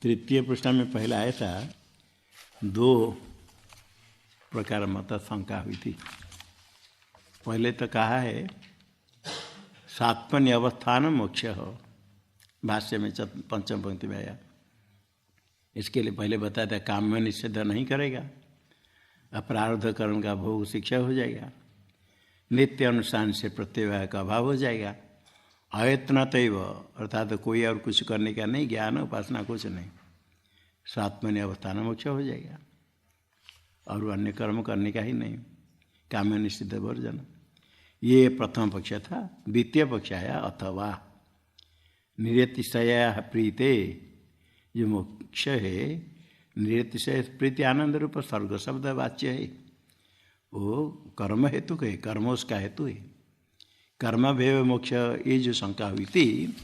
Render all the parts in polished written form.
तृतीय पृष्ठ में पहले आया था, दो प्रकार मत शंका हुई थी। पहले तो कहा है सात्मन्य अवस्थान मोक्ष हो, भाष्य में पंचम पंक्ति में आया। इसके लिए पहले बताया था काम में निषेध नहीं करेगा, अपराध कर्म का भोग शिक्षा हो जाएगा, नित्य अनुष्ठान से प्रत्यवाय का अभाव हो जाएगा, अयत्न तैव अर्थात कोई और कुछ करने का नहीं, ज्ञान उपासना कुछ नहीं, सात्मन्य अवस्थान मोक्ष हो जाएगा और अन्य कर्म करने का ही नहीं, काम निषिद्ध वर्जन। ये प्रथम पक्ष था। द्वितीय पक्ष आया अथवा निरतिशया प्रीते, जो मोक्ष है निरतिशय प्रीति आनंद रूप स्वर्ग शब्द वाच्य है, वो कर्म हेतु है, कर्म उसका हेतु है। कर्म भेव मोक्ष, ये जो शंका हुई थी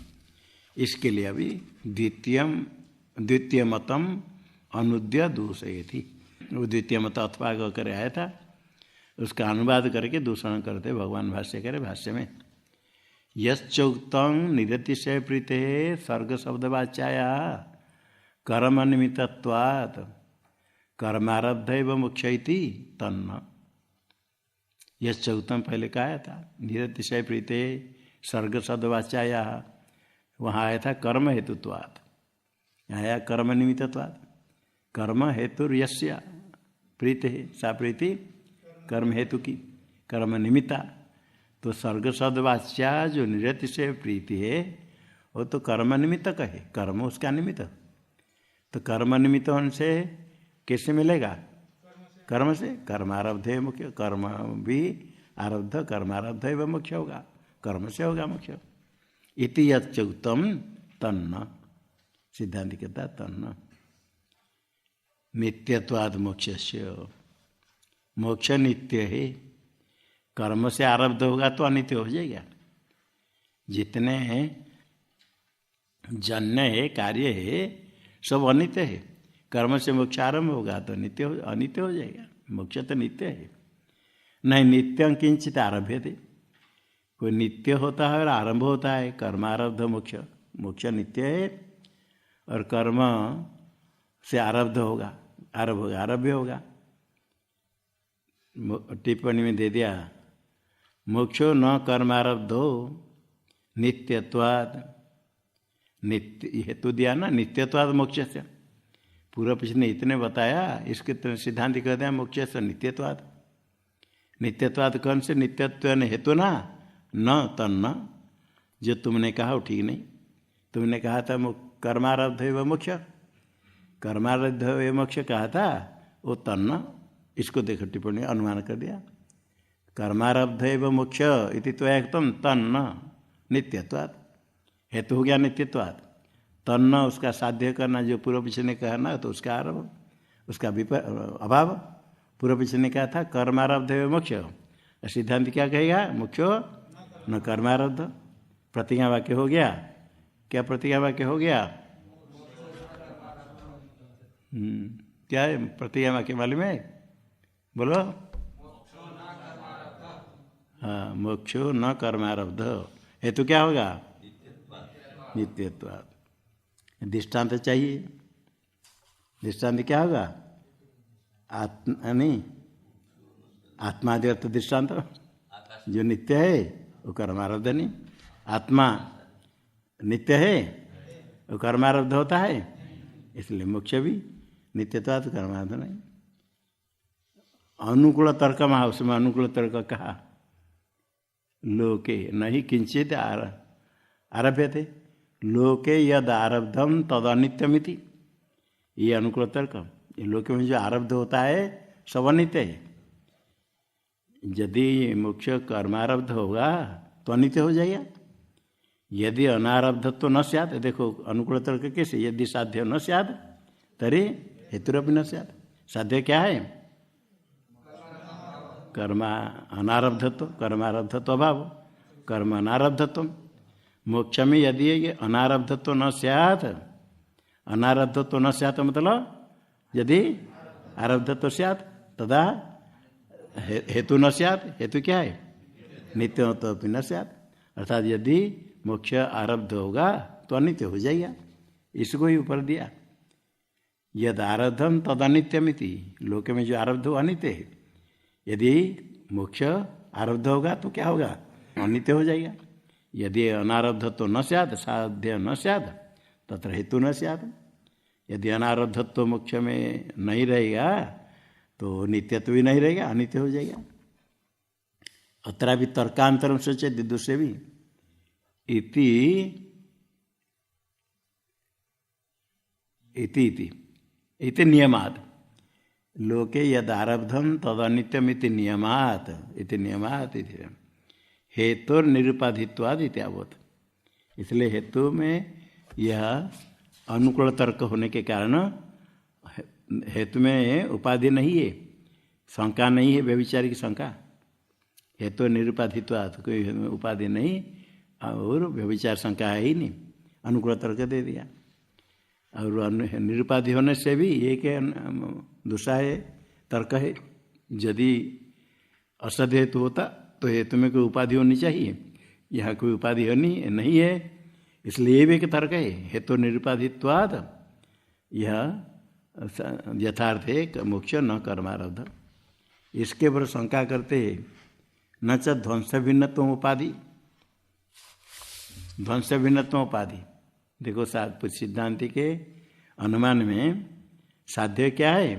इसके लिए अभी द्वितीय मतम अनुद्य दूषय थी। वो द्वितीय मत अथवा कर आया था, उसका अनुवाद करके दूषण करते भगवान भाष्य करे। भाष्य में यश्चोक्तं निरतिशय प्रीते सर्ग शब्दवाच्याया कर्म निमित्तत्वात् कर्मारब्धैव मोक्ष इति तन्न। यश्चोक्तं पहले कहा था निरतिशय प्रीते सर्ग शब्दवाच्याया, वहाँ आया था कर्म हेतुत्वात्, आया कर्म निमित्तत्वात्। कर्म हेतु यस्य प्रीति है, सा प्रीति कर्म हेतु की, कर्म निमित्ता। तो सर्ग सदवाच्या जो निरतिशय प्रीति है वो तो कर्म निमित्त का है, कर्म उसका निमित्त। तो कर्म निमित्त होने से कैसे मिलेगा? कर्म से। कर्मारब्ध है मुख्य, कर्म भी आरब्ध, कर्मारब्ध है वह मुख्य होगा, कर्म से होगा मुख्य। इति यच्चुक्तम तन्न, सिद्धांत कहता तन्न। नित्यत्वाद मोक्षस्य, मोक्ष नित्य है, कर्म से आरब्ध होगा तो अनित्य हो जाएगा। जितने जन्य है, कार्य है, सब अनित्य है। कर्म से मोक्ष आरंभ होगा तो नित्य अनित्य हो जाएगा। मोक्ष तो नित्य है। नहीं नित्यं किंचित आरभ्य थे, कोई नित्य होता है और आरंभ होता है। कर्मारब्ध मोक्ष, मोक्ष नित्य है और कर्म से आरब्ध होगा, आरंभ होगा, आरभ्य होगा। टिप्पणी में दे दिया मोक्षो न कर्मारब्धो नित्यत्वाद, नित्य हेतु दिया ना, नित्यत्वाद मोक्ष से। पूर्व पीछे ने इतने बताया, इसके सिद्धांत कहते हैं मोक्ष से नित्यत्वाद। नित्यत्वाद कौन से? नित्यत्व ने हेतु ना, न तन्न, जो तुमने कहा वो ठीक नहीं। तुमने कहा था कर्मारब्ध है वह मोक्ष, कर्मारब्ध है मोक्ष कहा था, वो तन्न। इसको देखो टिप्पणी अनुमान कर दिया, कर्मारब्ध एवं मोक्ष इति त्वयक्तम तन्न नित्यत्वात्, हेतु हो गया नित्यत्वात्। तन्न उसका साध्य करना, जो पूर्व पीछे ने कहा ना, तो उसका आरंभ, उसका अभाव। पूर्व पीछे ने कहा था कर्मारब्ध एवं मोक्ष, सिद्धांत क्या कहेगा? मोक्षो न कर्मारब्ध। प्रतिज्ञा वाक्य हो गया। क्या प्रतिज्ञा वाक्य हो गया? क्या है प्रतिज्ञा वाक्य मालूम है? बोलो। हाँ, मोक्षो न कर्मारब्ध, हेतु क्या होगा? नित्यत्वात्। दृष्टांत चाहिए, दृष्टांत क्या होगा? आत्मा नहीं, आत्मादि अर्थ दृष्टांत। जो नित्य है वो कर्मारब्ध नहीं, आत्मा नित्य है वो कर्मारब्ध होता है, इसलिए मोक्ष भी नित्यत्वात् कर्मारब्ध नहीं। अनुकूल तर्क महा, उसमें अनुकूल तर्क कहा लोके नहीं किंचित आरभ्य थे, लोके यद आरब्धम तद अनित्यमिति। ये अनुकूल तर्क, ये लोके में जो आरब्ध होता है सब अनित्य है। यदि मोक्ष कर्मारब्ध होगा तो अनित्य हो जाएगा। यदि अनारब्ध तो न स्यात्, देखो अनुकूल तर्क कैसे, यदि साध्य न स्यात् तरी हेतुरपि न स्यात्। साध्य क्या है? कर्म अनारब्धत्व, कर्मारब्धत्व अभाव, कर्म अनारब्धत्व। मोक्ष में यदि ये अनारब्धत्व न स्यात्, अनारब्धत्व न स्यात् मतलब यदि आरब्धत्व स्यात् तदा हेतु न स्यात्। हेतु क्या है? नित्यत्व न स्यात्, अर्थात यदि मोक्ष आरब्ध होगा तो अनित्य हो जाएगा। इसको ही ऊपर दिया। यद आरब्धम तद अनित्यमिति, लोक में जो आरब्ध हो अनित्य है। यदि मोक्ष आरब्ध होगा तो क्या होगा, अनित्य हो जाएगा। यदि अनारब्धत्व न स्यात् साध्य न स्यात् तत्र हेतु न स्यात्। यदि अनारब्धत्व मोक्ष में नहीं रहेगा तो नित्यत्व भी नहीं रहेगा, अनित्य हो जाएगा। अत्र भी तर्कांतरम सोचे दूसरे भी इति इति इति इति नियमात् लोके यद आरब्धम तद अनित्यम इति नियमात् इति हेतु निरुपाधित्वाद इत्यावत। इसलिए हेतु में यह अनुकूल तर्क होने के कारण हेतु में उपाधि नहीं है, शंका नहीं है, व्यभिचारी की शंका। हेतु निरुपाधित्वाद कोई उपाधि नहीं और व्यभिचार शंका है ही नहीं, अनुकूल तर्क दे दिया। और निरुपाधि होने से भी एक दूसरा है तर्क है, यदि असद हेतु होता तो हेतु में कोई उपाधि होनी चाहिए, यहाँ कोई उपाधि नहीं है, इसलिए ये भी एक तर्क है। हेतु निरुपाधित्वाद यह यथार्थ है मोक्ष न कर्मारब्ध। इसके पर शंका करते हैं न च ध्वंस भिन्नत्व उपाधि, ध्वंस भिन्नत्व उपाधि। देखो सिद्धांति के अनुमान में साध्य क्या है,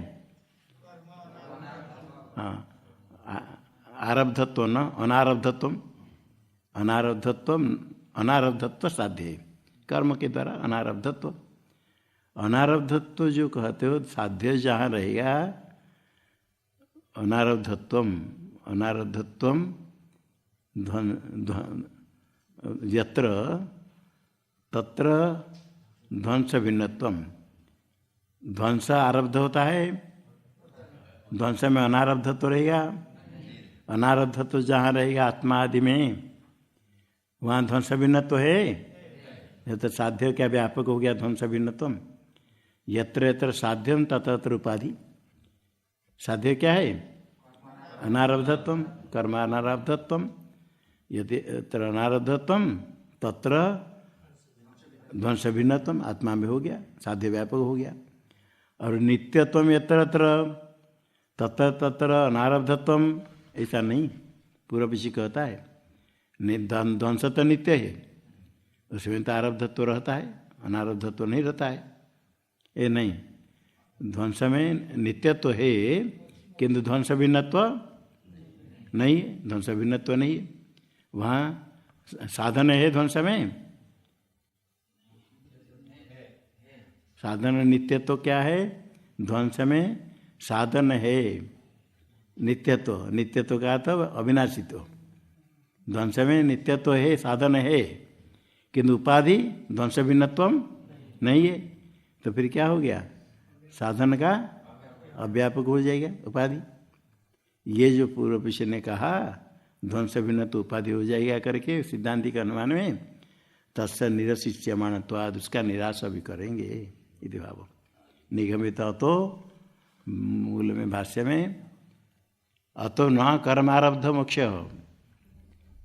हाँ आरब्धत्व न अनारब्धत्व, अनारब्धत्व साध्य है कर्म के द्वारा। अनारब्धत्व जो कहते हो साध्य जहाँ रहेगा, अनारब्धत्व यत्र तत्र ध्वंस भिन्नत्व। ध्वंस आरब्ध होता है, ध्वंस में अनारब्धत्व रहेगा, अनारब्धत्व जहाँ रहेगा आत्मा आदि में वहाँ ध्वंस भिन्नत्व है। तो साध्य क्या व्यापक हो गया ध्वंस भिन्नत्व। यत्र यत्र साध्यम तत्र उपाधि। साध्य क्या है, अनारब्धत्व कर्म अनारब्धत्व। यदि तत्र अनारब्धत्व तत्र ध्वंस भिन्नत्व आत्मा में हो गया, साध्य व्यापक हो गया। और नित्यत्व यत्र तत्र तत्र अनारब्धत्व, ऐसा नहीं। पूर्व पीछे कहता है ध्वंस तो नित्य है, उसमें तो आरब्धत्व रहता है, अनारब्धत्व नहीं रहता है। ये नहीं, ध्वंस में नित्यत्व है किंतु ध्वंस भिन्नत्व नहीं है, ध्वंस भिन्नत्व नहीं है। वहाँ साधन है ध्वंस में, साधन नित्यत्व क्या है, ध्वंस में साधन है नित्यत्व। नित्यत्व का अर्थ अविनाशित्व। ध्वंस में नित्यत्व है, साधन है, किंतु उपाधि ध्वंस भिन्नत्व नहीं है। तो फिर क्या हो गया, साधन का अव्यापक हो जाएगा उपाधि। ये जो पूर्व पीछे ने कहा ध्वंस भिन्नत्व उपाधि हो जाएगा करके सिद्धांति के अनुमान में, तस्य निरसिष्यमाणत्वाद, उसका निराश भी करेंगे इति भाव। निगमित अतो मूल में भाष्य में अतो न कर्मारब्ध मोक्ष,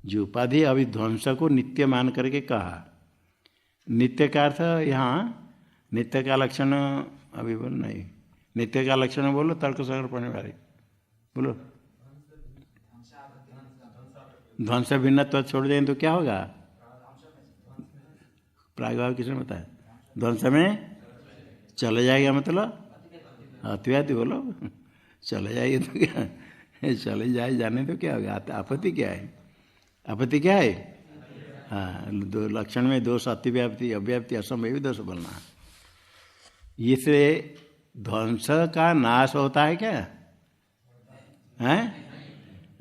जो उपाधि अभी ध्वंस को नित्य मान करके कहा। नित्य का अर्थ यहाँ नित्य का लक्षण अभी बोल नहीं, नित्य का लक्षण बोलो तर्क संग्रह पढ़ने वाले बोलो। ध्वंस भिन्नत्व छोड़ दें तो क्या होगा, प्रागभाव किसने बताया, ध्वंस में चले जाएगा, मतलब अतिव्याधि बोलो, चले जाइए तो क्या, चले जाए जाने तो क्या होगा, आपत्ति क्या है, आपत्ति क्या है। हाँ, दो लक्षण में दोष अतिव्याप्ति अव्याप्ति असंभव दोष बोलना है। इससे ध्वंस का नाश होता है क्या है,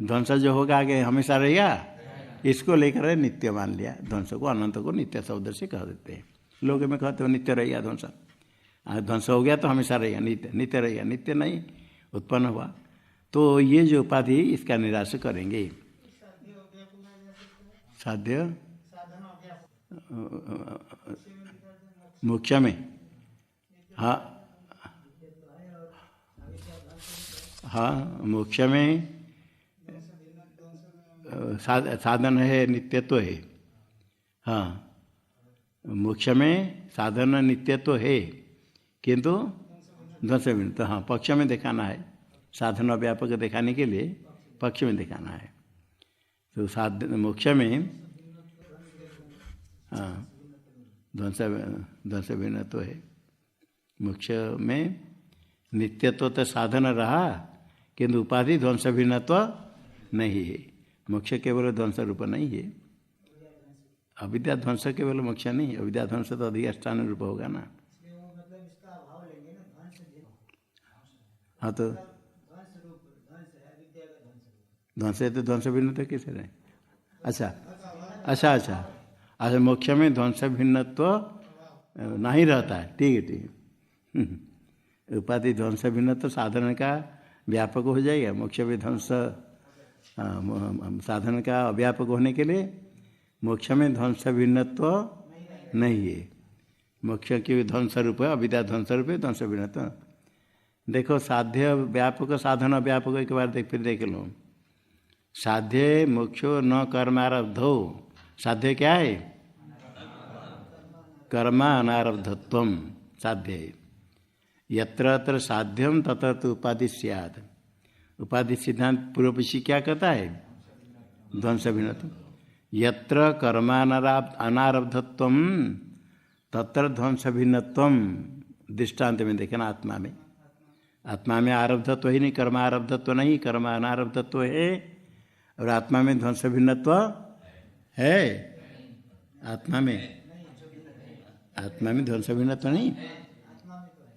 ध्वंस जो होगा आगे हमेशा रहेगा, इसको लेकर नित्य मान लिया। ध्वंस को अनंत को नित्य शब्द से कह देते हैं। लोग में कहते हो नित्य रहेगा ध्वंस, ध्वंस हो गया तो हमेशा रहेगा, नित्य रहेगा, नित्य नहीं उत्पन्न हुआ। तो ये जो उपाधि इसका निराश करेंगे। साध्य मोक्ष में, हाँ हाँ मोक्ष में साधन है, नित्यत्व है। हाँ मोक्ष में साधन नित्यत्व है, किंतु ध्वंस भिन्न तो हाँ पक्ष में दिखाना है, साधन व्यापक दिखाने के लिए पक्ष में दिखाना है। तो मोक्ष में हाँ ध्वंस भिन्न तो है। मोक्ष में नित्यत्व तो साधन रहा किंतु उपाधि ध्वंस भिन्न तो नहीं है। मोक्ष केवल ध्वंस रूप नहीं है, अविद्या ध्वंस केवल मोक्ष नहीं, अविद्या ध्वंस तो अधिष्ठान रूप होगा ना। हाँ तो ध्वंस है तो ध्वंस भिन्न तो कैसे रहे? अच्छा अच्छा अच्छा अच्छा मोक्ष में ध्वंस भिन्नत्व नहीं रहता है, ठीक है ठीक है। उपाधि ध्वंस भिन्नत्व साधन का व्यापक हो जाएगा। मोक्ष में ध्वंस साधन का अव्यापक होने के लिए मोक्ष में ध्वंस भिन्नत्व नहीं है। मोक्ष की ध्वंस रूप है, अविद्या ध्वंस रूप है, ध्वंस भिन्नत्व। देखो साध्य व्यापक साधन अव्यापक एक बार फिर देख लो। साध्य मोक्षो न कर्मारब्धो, साध्य क्या है? कर्म अनारब्धत्व साध्य है। यत्र यत्र साध्यम तत्र तो उपाधि स्यात्। उपाधि सिद्धांत पूर्व पक्षी क्या कहता है? ध्वंस भिन्नत्व। यत्र कर्मानारब्धत्व तत्र ध्वंस भिन्नत्व। दृष्टांत में देखना, आत्मा में, आत्मा में आरब्धत्व ही नहीं, कर्म आरब्धत्व नहीं, कर्म अनारब्धत्व है। और आत्मा में ध्वंस भिन्नत्व है। आत्मा में ध्वंस भिन्नत्व नहीं,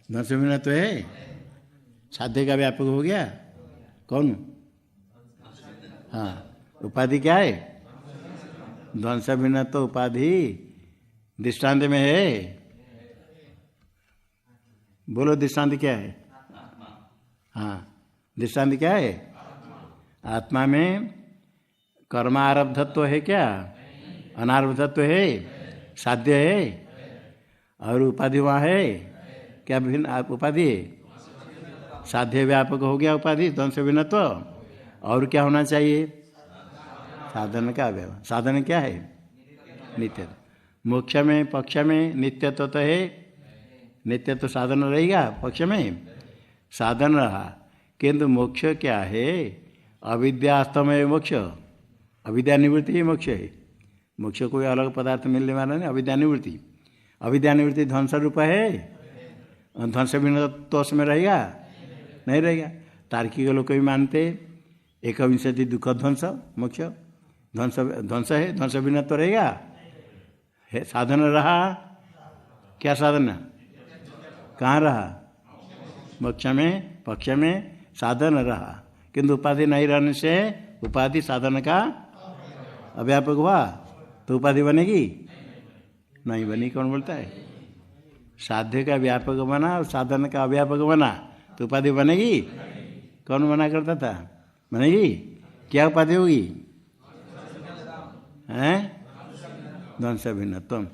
ध्वंस भिन्नत्व है। साध्य का व्यापक हो गया कौन? हाँ उपाधि क्या है? ध्वंस भिन्नत्व उपाधि दृष्टांत में है। बोलो दृष्टांत क्या है? हाँ दृष्टांत क्या है? आत्मा में कर्म आरब्धत्व है क्या? अनारब्धत्व है, साध्य है। और उपाधि वहाँ है क्या? भिन्न उपाधि है, साध्य व्यापक हो गया उपाधि ध्वंस भिन्नत्व। और क्या होना चाहिए? साधन का व्यापक। साधन क्या है? नित्य। मोक्ष में पक्ष में नित्यत्व तो है, नित्य तो साधन रहेगा। पक्ष में साधन रहा किंतु मोक्ष क्या है? अविद्यास्तमय मोक्ष, अविद्या निवृत्ति ही मोक्ष है। मोक्ष कोई अलग पदार्थ मिलने वाला नहीं, अविद्या निवृत्ति। अविद्या निवृत्ति ध्वंस रूप है, ध्वंस भिन्न तो उसमें रहेगा नहीं रहेगा। तार्किक लोग भी मानते एक विंशति दुख ध्वंस मोक्ष ध्वंस है, ध्वंस भिन्न तो रहेगा है। साधन रहा क्या? साधन कहाँ रहा? मोक्ष में पक्ष में साधन रहा किंतु उपाधि नहीं रहने से उपाधि साधन का अव्यापक हुआ तो उपाधि बनेगी नहीं बनी। कौन बोलता है? साध्य का व्यापक बना और साधन का अव्यापक बना तो उपाधि बनेगी? कौन मना करता था? बनेगी? क्या उपाधि होगी? हैं? ध्वंस भिन्नत्व।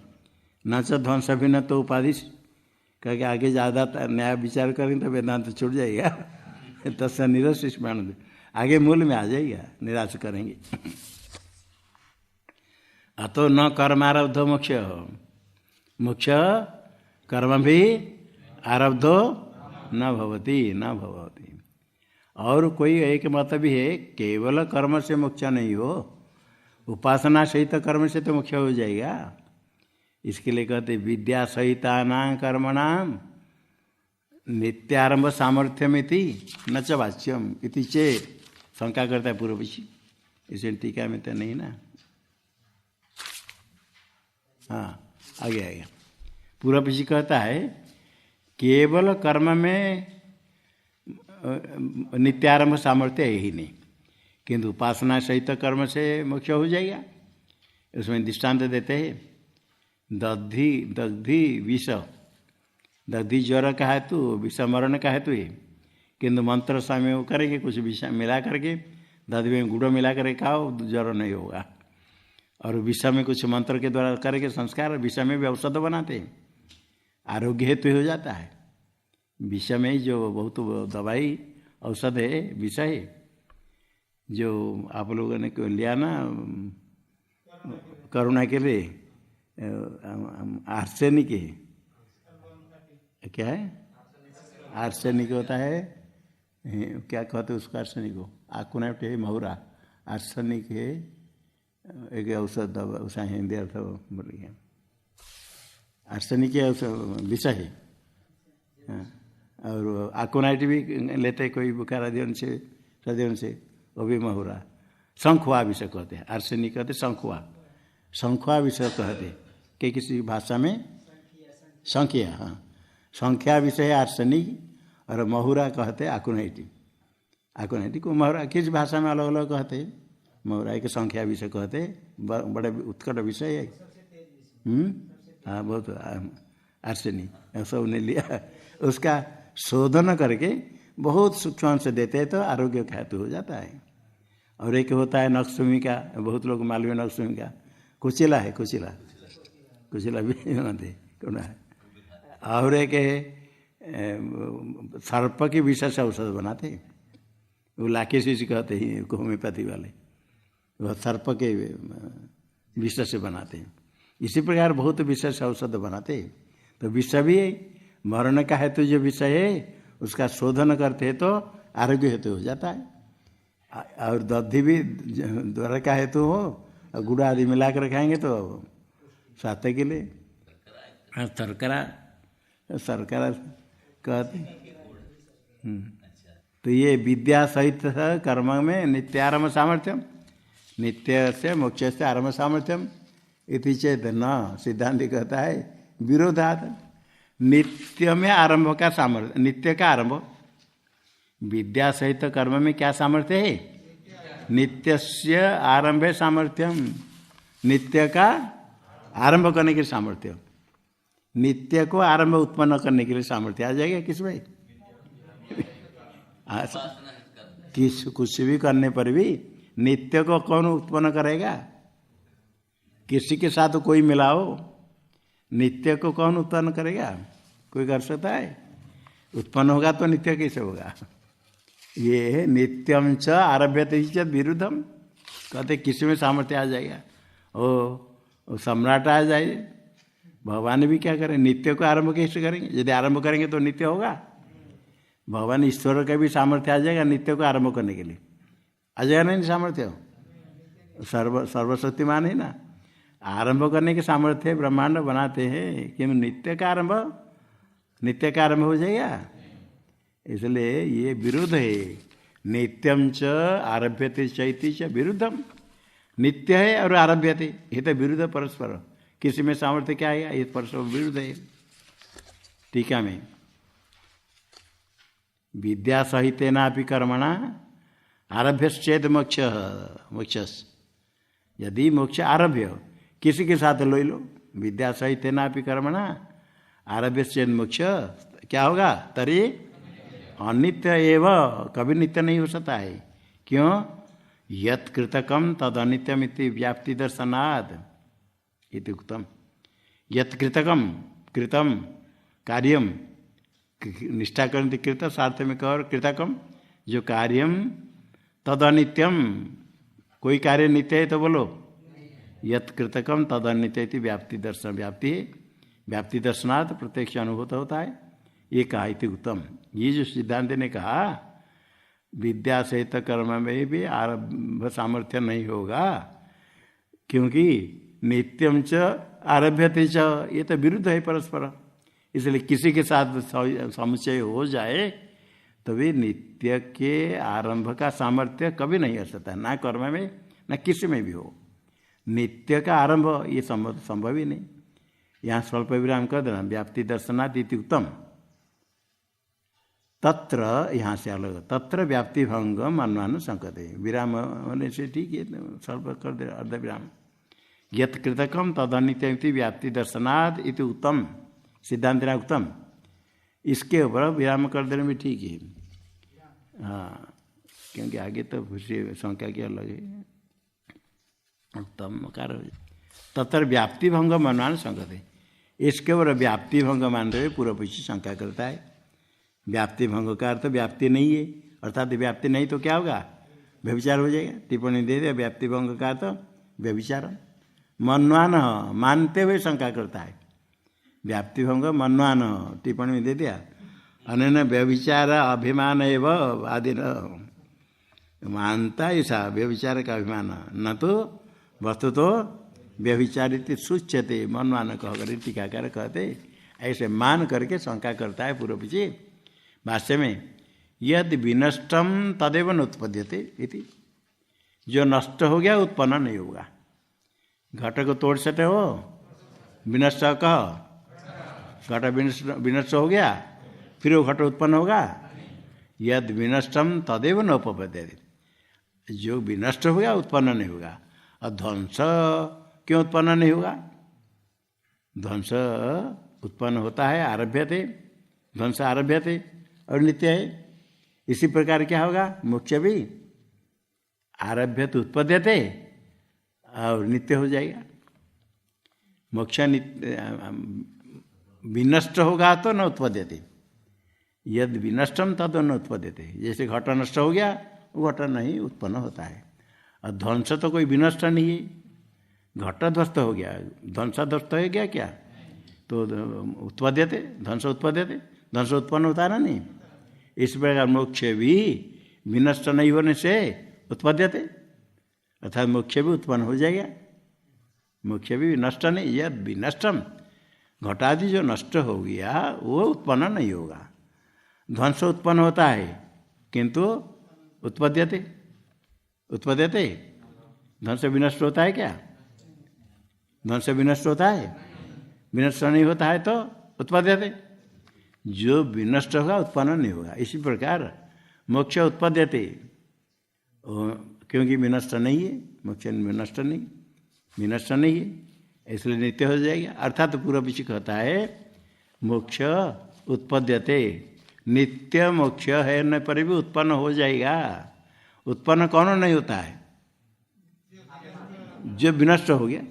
न च ध्वंस भिन्नत्व उपाधि करके आगे ज़्यादा न्याय विचार करेंगे तो वेदांत तो छूट जाएगा। तस्य निरस्माण आगे मूल में आ जाएगा, निराश करेंगे। अतो न कर्मारब्ध मोक्ष, मोक्ष कर्म भी आरब्धो न भवति न भवति। और कोई एक मत भी है केवल कर्म से मोक्ष नहीं हो, उपासना सहित कर्म से तो मोक्ष हो जाएगा। इसके लिए कहते विद्या सहितानां कर्मणाम नित्यारंभ सामर्थ्यमिति न च वाच्यम इति चेत। शंका करता है पूर्व पक्षी, इसे टीका में तो नहीं ना। हाँ आगे आएगा। पूर्व पक्षी कहता है केवल कर्म में नित्यारंभ सामर्थ्य है ही नहीं, किंतु उपासना सहित कर्म से मोक्ष हो जाएगा। उसमें दृष्टांत देते हैं दग्धि विष, दग्धि ज्वर का है तो विष मरण का है तो ये, किंतु मंत्र समय वो करेंगे कुछ विष मिला करके, दग्धि में गुड़ मिला करके खाओ ज्वर नहीं होगा। और विष में कुछ मंत्र के द्वारा करके संस्कार, विष में भी औषध बनाते हैं, आरोग्य हेतु हो जाता है। विष में जो बहुत दवाई औषध है विष है, जो आप लोगों ने लिया ना करुणा के लिए, आर्सेनिक है क्या है? आर्सेनिक होता है, क्या कहते हैं उसको, आर्सेनिक को आकुनाइट है महुरा, आर्सेनिक है एक औषध उसका हिंदी अर्थ बोलिए, आर्सेनिक विषय है। हाँ, और आकुनाइट भी लेते कोई बुखार आदि से सदियों से, वो भी महुरा। शंखुआ विषय कहते हैं, आर्सेनिक कहते शंखुआ, शंखुआ विषय कहते कि किसी भाषा में संख्या, हाँ संख्या विषय है आर्सेनिक, और महुरा कहते आकुनाइटी। आकुनाइटी को महुरा किस भाषा में अलग अलग कहते हैं, महुरा एक संख्या विषय कहते, बड़े उत्कट विषय है। हाँ बहुत आर्सेनिक सब ने लिया, उसका शोधन करके बहुत सूक्ष्म से देते हैं तो आरोग्य का हेतु हो जाता है। और एक होता है नक्सुमी का, बहुत लोग मालूम है नक्सुमी का, कुचिला है, कुचिला कुचिला भी बनाते कौन है। और एक सर्प की विषय से औषध बनाते, वो लाकेसी कहते हैं होम्योपैथी वाले, वह सर्प के विषय से बनाते हैं। इसी प्रकार बहुत विषय से औषध बनाते। तो विषय भी मरण का हेतु जो विषय है उसका शोधन करते हैं तो आरोग्य हेतु हो जाता है। और दधि भी द्वारा का हेतु हो, और गुड़ आदि मिलाकर खाएंगे तो स्वास्थ्य के लिए। सरकरा सरकरा कहते। तो ये विद्या सहित कर्म में नित्य आरम्भ सामर्थ्यम, नित्य से मोक्ष से आरम्भ सामर्थ्यम इति चेत न, सिद्धांत कहता है विरोधात। नित्य में आरंभ का सामर्थ्य, नित्य का आरंभ, विद्या सहित कर्म में क्या सामर्थ्य है, नित्यस्य आरंभे सामर्थ्यम, नित्य का आरंभ करने के सामर्थ्य, नित्य को आरंभ उत्पन्न करने के लिए सामर्थ्य आ जाएगा किसमें। किस कुछ भी करने पर भी नित्य को कौन उत्पन्न करेगा, किसी के साथ कोई मिलाओ, नित्य को कौन उत्पन्न करेगा, कोई कर सकता है। उत्पन्न होगा तो नित्य कैसे होगा। ये नित्यम च आरभ्यते च विरुद्धम, कहते किसी में सामर्थ्य आ जाएगा। ओ सम्राट आ जाए, भगवान भी क्या करें, नित्य को आरंभ कैसे करेंगे, यदि आरंभ करेंगे तो नित्य होगा। भगवान ईश्वर का भी सामर्थ्य आ जाएगा नित्य को आरंभ करने के लिए, आ जाएगा नहीं सामर्थ्य, सर्वशक्तिमान है ना, आरंभ करने के सामर्थ्य ब्रह्मांड बनाते हैं, कि नित्य का आरंभ हो जाएगा। इसलिए ये विरुद्ध है, नित्यम च आरभ्यते चैति च विरुद्धम, नित्य है और आरभ्यते, ये तो विरुद्ध परस्पर, किसी में सामर्थ्य क्या है, ये परस्पर विरुद्ध है। टीका में विद्या सहितेनापि कर्मणा आरभ्यश्चेद मोक्षस, यदि मोक्ष आरभ्य किसी के साथ ले लो, विद्या सहितेनापि कर्मणा आरभ्यश्चेद मोक्ष, क्या होगा, तरी अनित्य एवं, कभी नित्य नहीं हो सकता है। क्यों, यत कृतकम तद अनित्यम इति व्याप्ति दर्शनाद इति उक्तम। यत कृतकम, कृतम कार्यम, निष्ठा करते कृत सार्थ में कह, कृतकम जो कार्यम, तद अनित्यम, कोई कार्य नित्य है तो बोलो, यत कृतकम तद अनित्य इति व्याप्ति दर्शन, व्याप्ति दर्शनात् प्रत्यक्ष अनुभूत होता है, ये कहा इति उत्तम। ये जो सिद्धांत ने कहा विद्या सहित कर्म में भी आरंभ सामर्थ्य नहीं होगा, क्योंकि नित्यम च आरभ्यते च, ये तो विरुद्ध है परस्पर। इसलिए किसी के साथ समुचय हो जाए तो भी नित्य के आरंभ का सामर्थ्य कभी नहीं हो सकता, ना कर्म में ना किसी में भी हो। नित्य का आरंभ ये संभव ही नहीं। यहाँ स्वल्प विराम कर देना, व्याप्ति दर्शनात् इति उत्तम। तत्र, यहाँ से अलग, तत्र व्याप्ति भंग अनुमान संकते, विराम होने से ठीक है, स्वल्प कर दे अर्ध विराम। यत कृतकम तदनित्य व्याप्ति दर्शनात् इति उत्तम, सिद्धांत उत्तम, इसके ऊपर विराम कर देने में ठीक है। हाँ, क्योंकि आगे तो संख्या की अलग है, उत्तम कार्य। तत्र व्याप्ति भंग अनुमान संकते, इसके ऊपर व्याप्ति भंग मान रहे पूर्व पक्षी शंका करता है। व्याप्ति भंग का अर्थ व्याप्ति नहीं है, अर्थात व्याप्ति नहीं तो क्या होगा, व्यभिचार हो जाएगा। टिप्पणी दे दिया व्याप्ति भंग का अर्थ व्यभिचार, मनवान मानते हुए शंका करता है, व्याप्ति भंग मनवान, टिप्पणी में दे दिया। अनेन व्यभिचार अभिमान एवं आदि न मानता ऐसा व्यभिचार का अभिमान न तो वस्तु तो व्यभिचारित सूच्यते मनमान कह कर टीकाकार कहते ऐसे मान करके शंका करता है पूर्व पीछे भाष्य में यद विनष्टम तदेव न उत्पद्यते इति जो नष्ट हो गया उत्पन्न नहीं होगा। घट को तोड़ सकते हो विनष्ट कह घट विनष्ट हो गया फिर वो घट उत्पन्न होगा। यद विनष्टम तदेव न उपपद्यते जो विनष्ट हो गया उत्पन्न नहीं होगा। और ध्वंस क्यों उत्पन्न नहीं होगा? ध्वंस उत्पन्न होता है आरभ्यते ध्वंस आरभ्यते और नित्य है। इसी प्रकार क्या होगा मोक्ष भी आरभ्यते उत्पद्यते और नित्य हो जाएगा। मोक्ष विनष्ट होगा तो न उत्पद्यते यद विनष्टम तद न उत्पद्यते। जैसे घट नष्ट हो गया वो घट नहीं उत्पन्न होता है। और ध्वंस तो कोई विनष्ट नहीं है। घट ध्वस्त हो गया ध्वंस ध्वस्त हो गया क्या तो उत्पद्यते ध्वंस उत्पद्यते ध्वंस उत्पन्न होता है ना नहीं। इस प्रकार मोक्ष भी विनष्ट नहीं होने से उत्पद्यते अर्थात मोक्ष भी उत्पन्न हो जाएगा। मोक्ष भी नष्ट नहीं यद विनष्टम घटादि जो नष्ट हो गया वो उत्पन्न नहीं होगा। ध्वंस उत्पन्न होता है किंतु उत्पद्यते उत्पद्यते ध्वंस विनष्ट होता है क्या? ध्वंस विनष्ट होता है विनष्ट नहीं होता है तो उत्पद्यते जो विनष्ट होगा उत्पन्न नहीं होगा। इसी प्रकार मोक्ष उत्पद्यते क्योंकि विनष्ट नहीं है मोक्ष विनष्ट नहीं है इसलिए नित्य हो जाएगा। अर्थात पूर्व पीछे कहता है मोक्ष उत्पद्यते नित्य मोक्ष है न पर भी उत्पन्न हो जाएगा। उत्पन्न कौन नहीं होता है? जो विनष्ट हो गया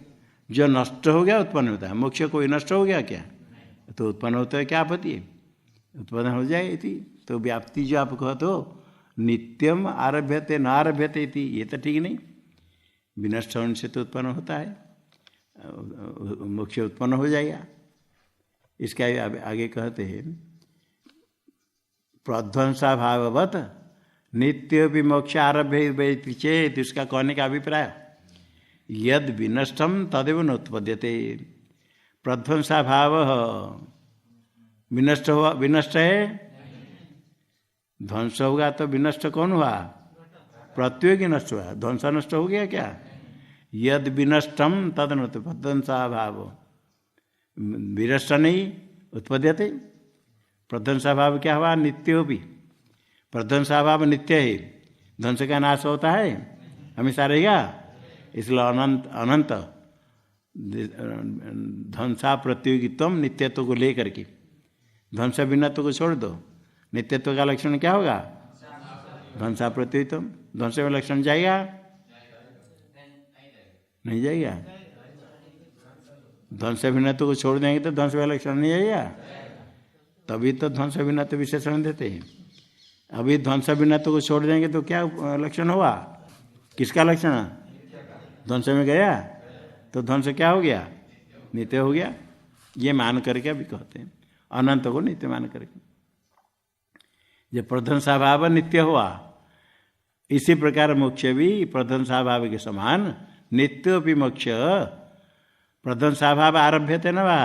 जो नष्ट हो गया उत्पन्न होता है। मोक्ष कोई नष्ट हो गया क्या तो उत्पन्न होता है क्या आपत्ति है? उत्पन्न हो जाए इति तो व्याप्ति जो आप कहते हो नित्यम आरभ्यते न आरभ्यते इति ये तो ठीक नहीं। विनष्ट होने से तो उत्पन्न होता है मोक्ष उत्पन्न हो जाएगा। इसका आगे कहते हैं प्रध्वंसा भाववत नित्य भी मोक्ष आरभ्य चेत इसका कहने का अभिप्राय यद विनष्टम तदेव न उत्पद्यते। प्रध्वंसा भाव विनष्ट हुआ विनष्ट है ध्वंस होगा तो विनष्ट कौन हुआ? प्रत्योगी नष्ट हुआ। ध्वंस नष्ट हो गया क्या? यद विनष्टम तद न प्रध्वंसा भाव विनष्ट नहीं उत्पद्यते। प्रध्वंसा भाव क्या हुआ? नित्यो भी प्रध्वंसा भाव नित्य है ध्वंस का नाश होता है हमेशा रहेगा। इसलिए अनंत ध्वंसा प्रतियोगित्व नित्यत्व को लेकर के ध्वंस भिन्नत्व को छोड़ दो। नित्यत्व का लक्षण क्या होगा? ध्वंसा प्रतियोगित्व। ध्वंस में लक्षण जाएगा नहीं जाएगा? ध्वंस भिन्नत्व को छोड़ देंगे तो ध्वंस का लक्षण नहीं जाएगा। तभी तो ध्वंस भिन्नत्व विशेषण देते हैं। अभी ध्वंस भिन्नत्व को छोड़ देंगे तो क्या लक्षण हुआ? किसका लक्षण? ध्वंस में गया तो ध्वंस क्या हो गया? नित्य हो गया। ये मान करके अभी कहते हैं अनंत को नित्य मान करके जब प्रध्वंसाभाव नित्य हुआ इसी प्रकार मोक्ष भी प्रध्वंसाभाव के समान नित्य भी मोक्ष प्रध्वंसाभाव आरभ्यते न वा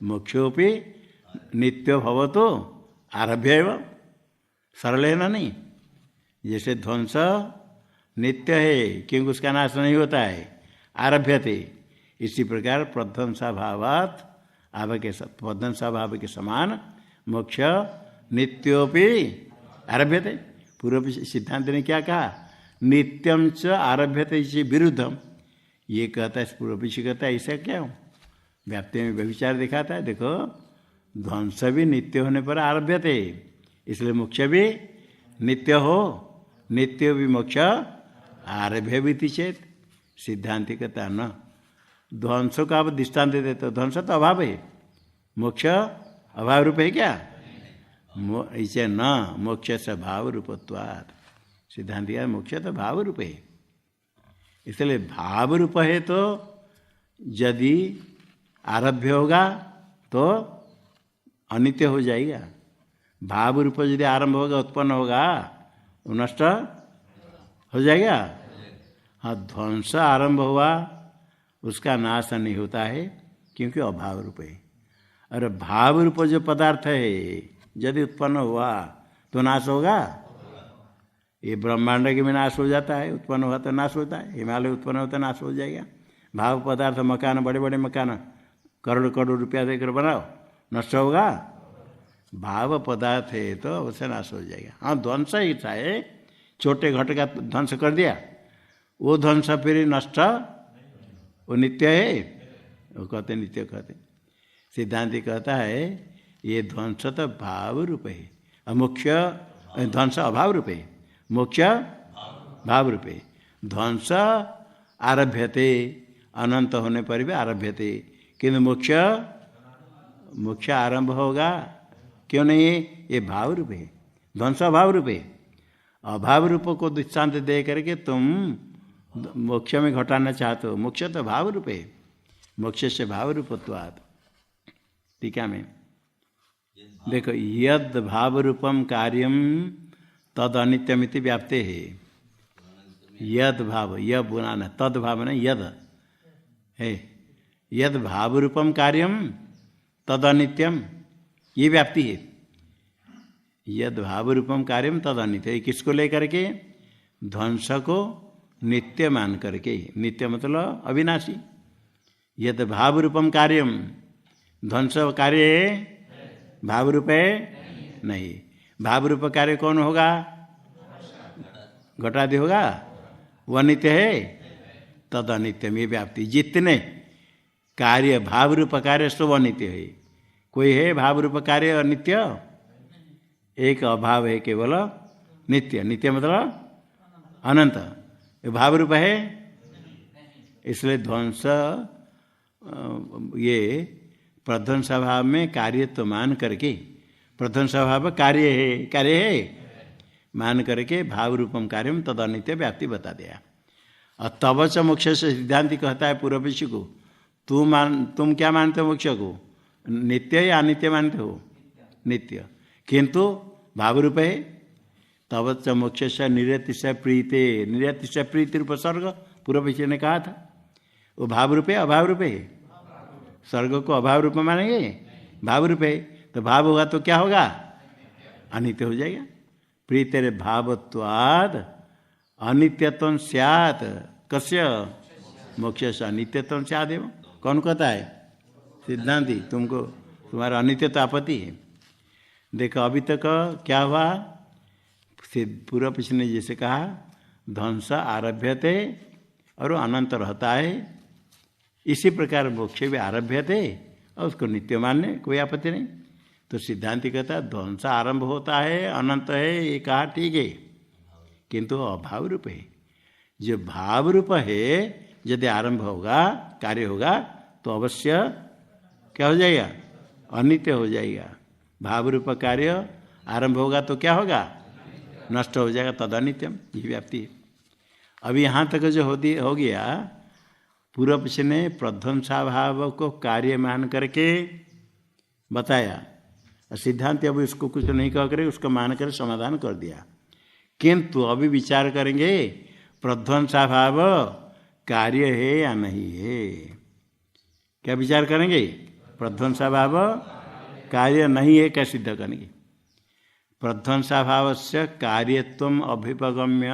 मोक्षोपि नित्य भवतो आरभ्य एवं सरल है ना नहीं। जैसे ध्वंस नित्य है क्योंकि उसका नाश नहीं होता है आरभ्यते इसी प्रकार प्रध्वंसाभावात् प्रध्वंसाभाव के समान मोक्ष नित्योपि आरभ्यते। पूर्व सिद्धांत ने क्या कहा? नित्यम च आरभ्यते इसी विरुद्धम। ये कहता है पूर्व पीछे कहता है ऐसा क्या हो? व्याप्ति में व्यभिचार दिखाता है। देखो ध्वंस भी नित्य होने पर आरभ्यते इसलिए मोक्ष भी नित्य हो नित्य भी मोक्ष आरभ्य भी चेत सिद्धांति कहता न ध्वंस का आप दृष्टान्त देते तो ध्वंस तो अभाव है मोक्ष अभाव रूप है क्या? इसे न मोक्ष से भाव रूपत्वात् सिद्धांत का मोक्ष तो भाव रूप है। इसलिए भाव रूप है तो यदि आरभ्य होगा तो अनित्य हो जाएगा। भाव रूप यदि आरंभ होगा उत्पन्न होगा वो नष्ट हो जाएगा। हाँ, ध्वंस आरंभ हुआ उसका नाश नहीं होता है क्योंकि अभाव रूप है। और भाव रूप जो पदार्थ है यदि उत्पन्न हुआ तो नाश होगा। ये ब्रह्मांड के में नाश हो जाता है, उत्पन्न हुआ तो नाश होता है। हिमालय उत्पन्न होता है नाश हो जाएगा। भाव पदार्थ मकान, बड़े बड़े मकान करोड़ करोड़ रुपया देकर बनाओ, नष्ट होगा। भाव पदार्थ है तो अवश्य नाश हो जाएगा। हाँ, ध्वंस ही था है, छोटे घट का ध्वंस कर दिया, वो ध्वंस फिर नष्ट, वो नित्य है, वो कहते नित्य कहते। सिद्धांति कहता है ये ध्वंस तो भाव रूप है, मुख्य ध्वंस अभाव रूप है, मुख्य भाव रूप है। ध्वंस आरभ्यते, अनंत होने पर भी आरभ्यते, किंतु मुख्य आरंभ होगा क्यों नहीं है? ये भाव रूप है, ध्वंस अभाव रूप है। अभाव रूप को दृष्टांत दे करके तुम मोक्ष में घटाना चाहते हो। मोक्ष तो भाव रूप है, मोक्ष से भाव रूपत्वात्। टीका में देखो, यद भाव रूपम कार्यम तद अनित्यमिति व्याप्ते है। यद भाव, यह बुनाना, तद भाव नहीं, यद है। यद भाव रूपम कार्यम तद अनित्यम, ये व्याप्ति है। यद भाव रूपम कार्यम तद अनित्य, किसको लेकर के? ध्वंस को नित्य मान करके। नित्य मतलब अविनाशी। यद भाव रूपम कार्यम, ध्वंस कार्य है, भाव रूप है नहीं। भाव रूप कार्य कौन होगा? घटादि होगा, वह नित्य है, तद अनित्यम ये व्याप्ति। जितने कार्य भाव रूप कार्य सब अनित्य है। कोई है भाव रूप कार्य अनित्य? एक अभाव है केवल नित्य। नित्य मतलब अनंत, भाव रूप है। इसलिए ध्वंस ये प्रध्वंस भाव में कार्य तो मान करके, प्रध्वंस भाव कार्य है मान करके भाव रूपम कार्यम तद अनित्य व्याप्ति बता दिया। और तब च मोक्ष से सिद्धांति कहता है पूर्व पक्षी को, तुम क्या मानते हो मोक्ष को? नित्य या अनित्य मानते हो? नित्य, किंतु भाव रूप है। तब च मोक्ष से निरतिशय प्रीते, निरतिशय प्रीति रूप स्वर्ग पूर्व पक्षी ने कहा था, वो भाव रूप है अभाव रूप है? स्वर्ग को अभाव रूप मानेंगे? भाव रूप है, तो भाव होगा तो क्या होगा? अनित्य हो जाएगा। प्रीतेर भावत्वाद अनित्यत्व स्यात्, कस्य? मोक्ष से अनित्यत्व स्यात् एवं। कौन कहता है? सिद्धांति। तुमको तुम्हारा अनित्य तो आपत्ति है। देखो अभी तक क्या हुआ? पूर्व पक्ष ने जैसे कहा ध्वंस आरभ्यते और अनंत रहता है, इसी प्रकार मोक्ष भी आरभ्यते और उसको नित्य मानने कोई आपत्ति नहीं। तो सिद्धांति कहता है ध्वंस आरंभ होता है, अनंत है, ये कहा ठीक है, किंतु अभाव रूप है। जो भाव रूप है यदि आरंभ होगा, कार्य होगा, तो अवश्य क्या हो जाएगा? अनित्य हो जाएगा। भाव रूप कार्य आरंभ होगा तो क्या होगा? नष्ट हो जाएगा, तद अनित्यम, ये व्याप्ति है। अभी यहाँ तक जो हो गया, पूर्व पक्ष ने प्रध्वंसाभाव को कार्य मान करके बताया, सिद्धांत अब इसको कुछ नहीं कह करे उसको मान कर समाधान कर दिया। किंतु अभी विचार करेंगे प्रध्वंसाभाव कार्य है या नहीं है। क्या विचार करेंगे? प्रध्वंसाभाव कार्य नहीं है, क्या सिद्ध करेंगे? प्रध्वंसाभाव से कार्यत्वम अभिपगम्य,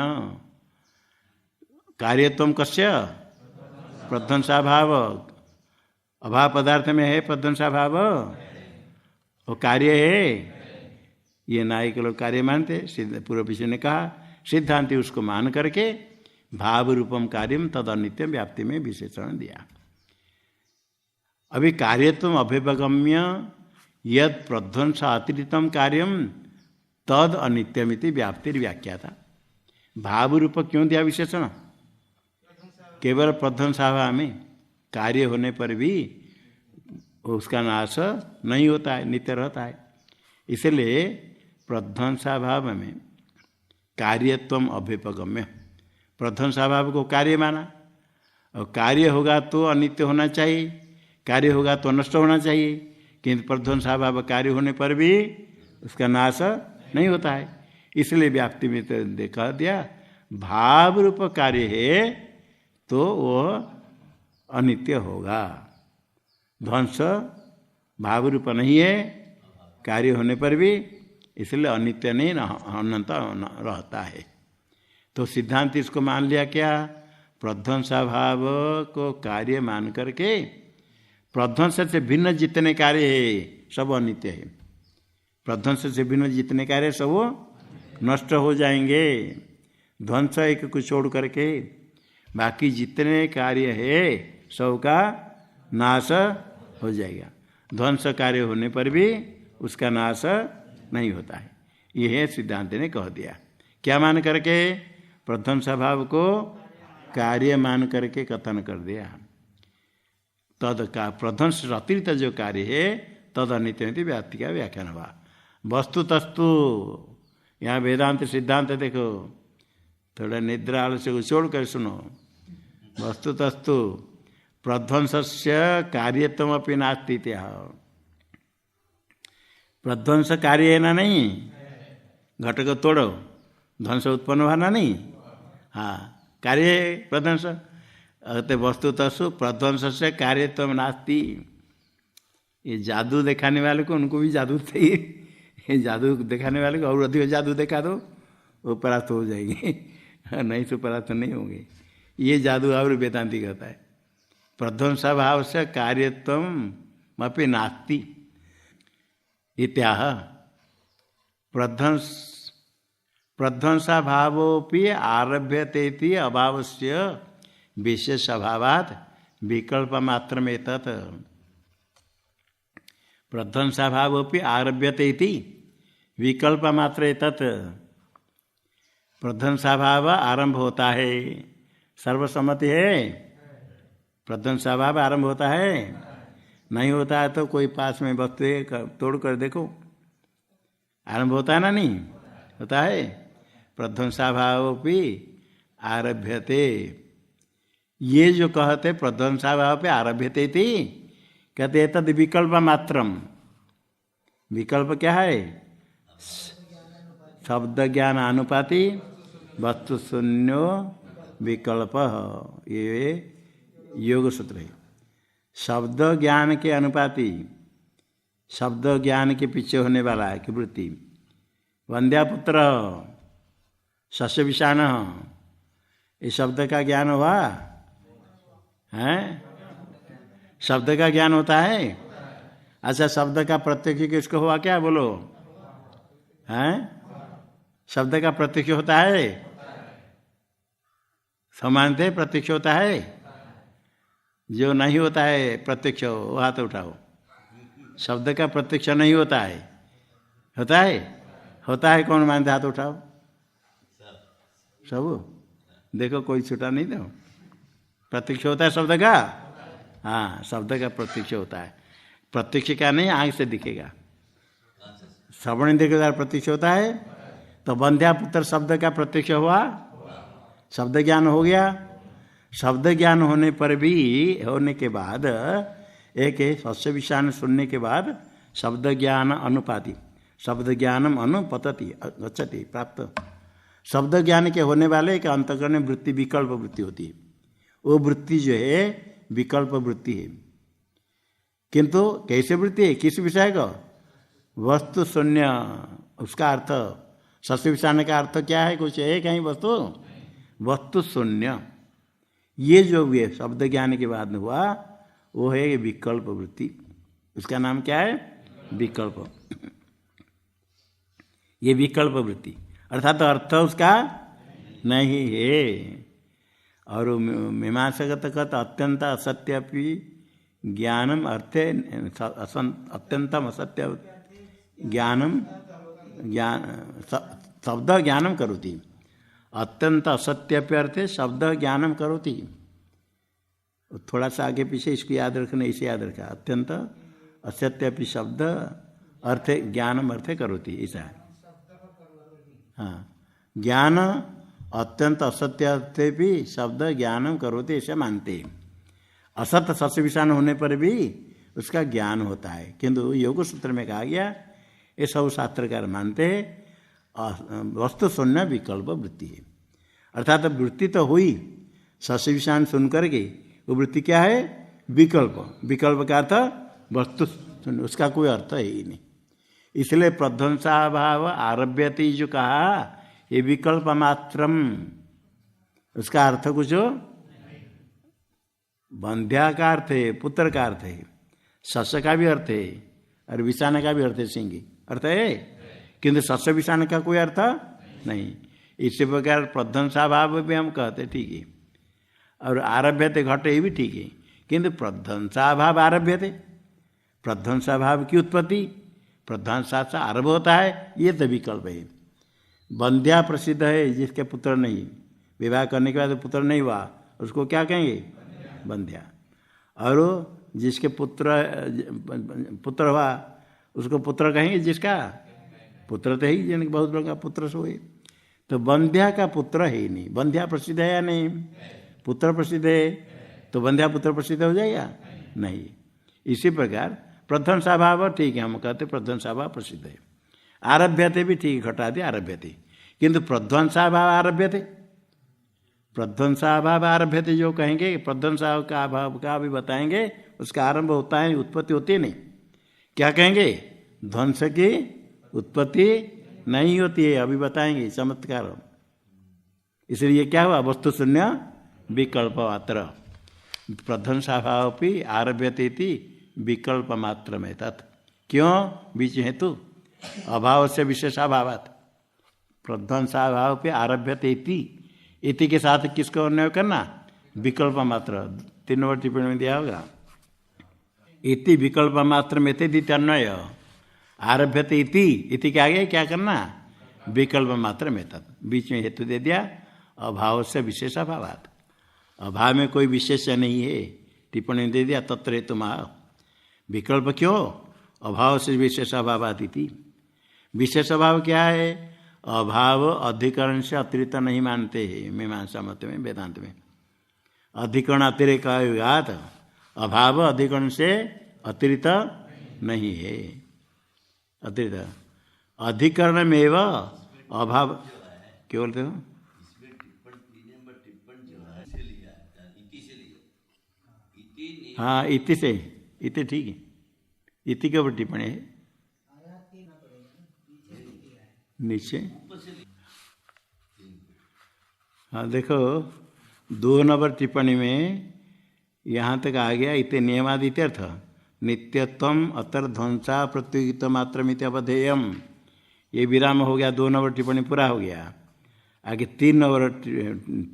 कार्यत्वम कस्य? प्रध्वंसाभाव, अभाव पदार्थ में है प्रध्वंसाभाव, वो कार्य है। ये नायक लोग कार्य मानते, पूर्व पक्ष ने कहा, सिद्धांति उसको मान करके भाव रूपम कार्यम तद अनित्यम व्याप्ति में विशेषण दिया। अभी कार्यत्वम अभिपगम्य यद प्रध्वंस अतिरिक्तम कार्यम तद अनित्यमिति व्याप्तिर व्याख्या था। भाव रूप क्यों दिया विशेषण? केवल प्रध्वंसाभाव में कार्य होने पर भी उसका नाश नहीं होता है, नित्य रहता है। इसलिए प्रध्वंसाभाव में कार्यत्वम अभ्युपगम्य, प्रध्वंसाभाव को कार्य माना, और कार्य होगा तो अनित्य होना चाहिए, कार्य होगा तो नष्ट होना चाहिए, किंतु प्रध्वंसाभाव कार्य होने पर भी उसका नाश नहीं होता है। इसलिए व्याप्ति में तो देखा दिया भाव रूप कार्य है तो वो अनित्य होगा। ध्वंस भाव रूप नहीं है कार्य होने पर भी, इसलिए अनित्य नहीं अनंत रहता है। तो सिद्धांत इसको मान लिया क्या, प्रध्वंसा भाव को कार्य मान करके प्रध्वंस से भिन्न जितने कार्य है सब अनित्य है। प्रध्वंस से भिन्न जितने कार्य सब वो नष्ट हो जाएंगे। ध्वंस एक को छोड़ करके बाकी जितने कार्य है सबका नाश हो जाएगा। ध्वंस कार्य होने पर भी उसका नाश नहीं होता है। यह सिद्धांत ने कह दिया। क्या मान करके, प्रध्वंस भाव को कार्य मान करके कथन कर दिया। तद का प्रध्वंस अतिरिक्त जो कार्य है तद अनित्य व्याप्ति का व्याख्यान हुआ। वस्तु तस्तु यहाँ वेदांत सिद्धांत देखो, थोड़ा निद्रा आलस्य को छोड़ कर सुनो। वस्तु तस्तु प्रध्वंसस्य कार्यत्वमपि नास्ति। प्रध्वंस कार्य है ना नहीं, घट को तोड़ो ध्वंस उत्पन्न हुआ ना नहीं, हाँ कार्य प्रध्वंस। वस्तु तस्तु प्रध्वंस से कार्यत्व नास्ति। ये जादू दिखाने वाले को उनको भी जादू चाहिए, ये जादू दिखाने वाले को और अधिक जादू दिखा दो वो परास्त हो जाएंगे, नहीं तो परास्त नहीं होंगे। ये जादू और वेदांति कहता है। प्रध्वंसा भाव से कार्यत्व अपि नास्ति इत्याह। प्रध्वंसा भावोपि आरभ्यते अभावस्य विशेष अभावात् विकल्प मात्र में तत्। प्रध्वंसा भावोपि आरभ्यते विकल्प मात्र तत्। प्रध्वंसा भाव आरंभ होता है, सर्वसम्मति है। प्रध्वंसा भाव आरंभ होता है, नहीं होता है तो कोई पास में वस्तु तोड़ कर देखो, आरंभ होता है ना नहीं होता है। प्रध्वंसा भाव भी आरभ्यते, ये जो कहते प्रध्वंसा भाव पे आरभ्यते थी, कहते तद विकल्प मात्रम। विकल्प क्या है, शब्द ज्ञान अनुपाति वस्तु शून्यो विकल्प। ये योग सूत्र है। शब्द ज्ञान के अनुपाति, शब्द ज्ञान के पीछे होने वाला है कि वृत्ति। वंद्यापुत्र सस्य विषाण, ये शब्द का ज्ञान हुआ है, शब्द का ज्ञान होता है। अच्छा, शब्द का प्रत्यक्ष किसको हुआ क्या बोलो, हैं? शब्द का प्रत्यक्ष होता है, समानते प्रत्यक्ष होता है। जो नहीं होता है प्रत्यक्ष वो हाथ उठाओ। शब्द का प्रत्यक्ष नहीं होता है, होता है, होता है कौन मानते हाथ उठाओ। सब देखो कोई छूटा नहीं दो। प्रत्यक्ष होता है शब्द का, हाँ शब्द का प्रत्यक्ष होता है। प्रत्यक्ष का नहीं आंख से दिखेगा, श्रवण देखेगा प्रत्यक्ष होता है। तो बंध्यापुत्र शब्द का प्रत्यक्ष हुआ, शब्द ज्ञान हो गया। शब्द ज्ञान होने पर भी, होने के बाद एक सस्य विषाण सुनने के बाद शब्द ज्ञान अनुपाति, शब्द ज्ञानम अनुपतति गच्छति प्राप्त। शब्द ज्ञान के होने वाले एक अंतःकरण में वृत्ति विकल्प वृत्ति होती है। वो वृत्ति जो है विकल्प वृत्ति है। किंतु कैसे वृत्ति है, किस विषय का, वस्तु शून्य। उसका अर्थ सस्य विषाण का अर्थ क्या है, कुछ है कहीं वस्तु, वस्तु शून्य। ये जो भी शब्द ज्ञान के बाद हुआ वो है विकल्प वृत्ति। उसका नाम क्या है, विकल्प। ये विकल्प वृत्ति अर्थात अर्थ उसका नहीं है। और मीमांसगत अत्यंत असत्यपि ज्ञानम अर्थे अत्यंतम असत्य ज्ञानम ज्ञान शब्द ज्ञानम करोति। अत्यंत असत्यप्यर्थे शब्द ज्ञानम करोति। थोड़ा सा आगे पीछे इसको याद रखना, इसे याद रखा। अत्यंत असत्यपि शब्द अर्थे ज्ञानम अर्थे करोति, ऐसा है। हाँ, ज्ञान अत्यंत असत्य भी शब्द ज्ञानम करोति, ऐसे मानते हैं। असत सस्य विषाण होने पर भी उसका ज्ञान होता है। किंतु योग सूत्र में कहा गया ये सब शास्त्रकार मानते हैं वस्तु शून्य विकल्प वृत्ति है। अर्थात वृत्ति तो हुई सस्य विषान सुन करके, वो वृत्ति क्या है? विकल्प। विकल्प का अर्थ वस्तु शून्य, उसका कोई अर्थ है ही नहीं। इसलिए प्रध्वंसाभाव आरभ्यते जो कहा, ये विकल्प मात्रम, उसका अर्थ कुछ बंध्या का अर्थ है, पुत्र का अर्थ है, सस्य का भी अर्थ है और विषाण का भी अर्थ है, सिंह अर्थ है, किंतु सस्य विषाण का कोई अर्थ नहीं। इसी प्रकार प्रध्वंसाभाव भी हम कहते ठीक है, और आरभ्यते घट ये भी ठीक है, किंतु प्रध्वंसाभाव आरभ्यते, प्रध्वंसाभाव की उत्पत्ति प्रध्वंसा से आरंभ होता है, ये तो विकल्प है। बंध्या प्रसिद्ध है, जिसके पुत्र नहीं, विवाह करने के बाद पुत्र नहीं हुआ, उसको क्या कहेंगे? बंध्या। और जिसके पुत्र हुआ उसको पुत्र कहेंगे, जिसका पुत्र तो ही, जिनके बहुत लोगों का पुत्र से हुए। तो बंध्या का पुत्र है ही नहीं। बंध्या प्रसिद्ध है या नहीं? पुत्र प्रसिद्ध है, तो बंध्या पुत्र प्रसिद्ध हो जाएगा? नहीं। इसी प्रकार प्रध्वंसाभाव ठीक है, हम कहते प्रध्वंसाभाव प्रसिद्ध है। आरभ्यते भी ठीक, घटादि आरभ्यते, किंतु प्रध्वंसाभाव आरभ्यते, प्रध्वंसाभाव आरभ्यते जो कहेंगे, प्रध्वंसा का अभाव का भी बताएंगे, उसका आरंभ होता है, उत्पत्ति होती नहीं। क्या कहेंगे? ध्वंस की उत्पत्ति नहीं होती है, अभी बताएंगे चमत्कार। इसलिए क्या हुआ? वस्तु शून्य विकल्प मात्र। प्रध्वंसाभाव भी आरभ्यते विकल्प मात्र में तत्। क्यों? बीच हेतु अभाव से विशेषाभावात। प्रध्वंसाभाव पे आरभ्यते इति के साथ किसको अन्वय करना? विकल्प मात्र। 3 नंबर टिप्पणी में दिया होगा, इति विकल्प मात्र में थे अन्वय। आरभ्यते इति के आगे क्या करना? विकल्प मात्र में तत्। बीच में हेतु दे दिया, अभाव से विशेषाभावात। अभाव में कोई विशेष नहीं है, टिप्पणी दे दिया तत्र हेतु महा। विकल्प क्यों? अभाव से विशेषाभावात इति। विशेष अभाव क्या है? अभाव अधिकरण से अतिरिक्त नहीं मानते हैं मीमांसा मत में, वेदांत में। अधिकरण अतिरेक युगात, अभाव अधिकरण से अतिरिक्त नहीं है। अतिरिक्त अधिकरण में अभाव, क्या बोलते हो? हाँ, इति से, इति ठीक है, इति के ऊपर टिप्पणी है नीचे। हाँ देखो, 2 नंबर टिप्पणी में यहाँ तक आ गया, इतने नियमादित्यर्थ नित्यत्वम अतर ध्वंसा प्रत्युगित मात्र मित अवधेयम। ये विराम हो गया, 2 नंबर टिप्पणी पूरा हो गया। आगे 3 नंबर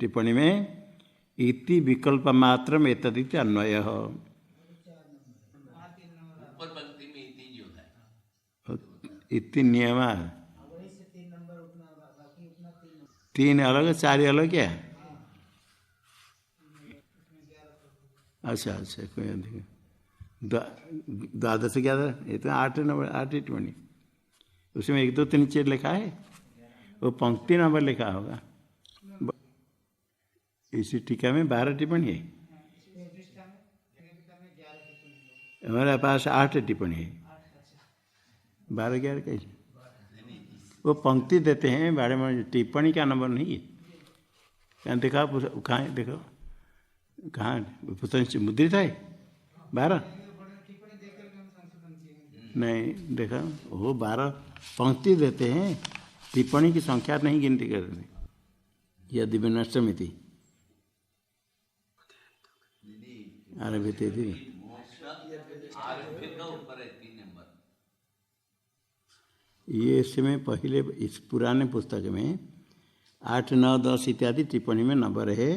टिप्पणी में इति विकल्प मात्र में तदित अन्वय। इति नियमा 3 अलग 4 अलग क्या? अच्छा अच्छा, कोई द्वादश क्या था? ये तो 8 नंबर 8 टिप्पणी, उसमें 1 2 3 4 लिखा है, वो पंक्ति नंबर लिखा होगा। इसी टीका में 12 टिप्पणी है, हमारे पास 8 टिप्पणी है। 12 11 कैसे? वो पंक्ति देते हैं बारे में, टिप्पणी का नंबर नहीं है। क्या देखा? कहाँ देखो, कहाँ पुस्तक से मुद्रित है? 12 नहीं देखा, वो 12 पंक्ति देते हैं, टिप्पणी की संख्या नहीं गिनती करते। यदि विनष्टमिति आरभ्यते थी, ये इसमें पहले इस पुराने पुस्तक में 8 9 10 इत्यादि टिप्पणी में नंबर है,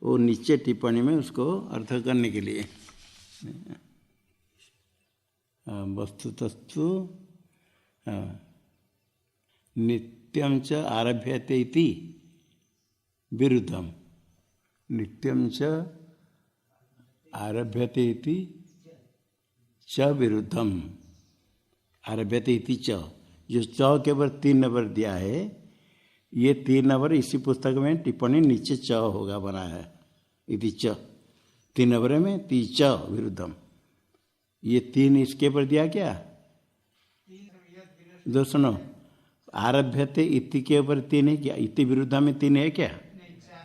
वो नीचे टिप्पणी में उसको अर्थ करने के लिए। वस्तुतस्तु नित्यं च आरभ्यते इति विरुद्धम, नित्यं च आरभ्यते इति च विरुद्धम, आरभ्यते इति च, जो च के ऊपर 3 नंबर दिया है, ये 3 नंबर इसी पुस्तक में टिप्पणी नीचे च होगा बना है, इति च 3 नंबर में ती च विरुद्धम। ये 3 इसके ऊपर दिया क्या? दो सुनो, आरभ्यते इति के ऊपर तीन है क्या? इति विरुद्धा में तीन है क्या?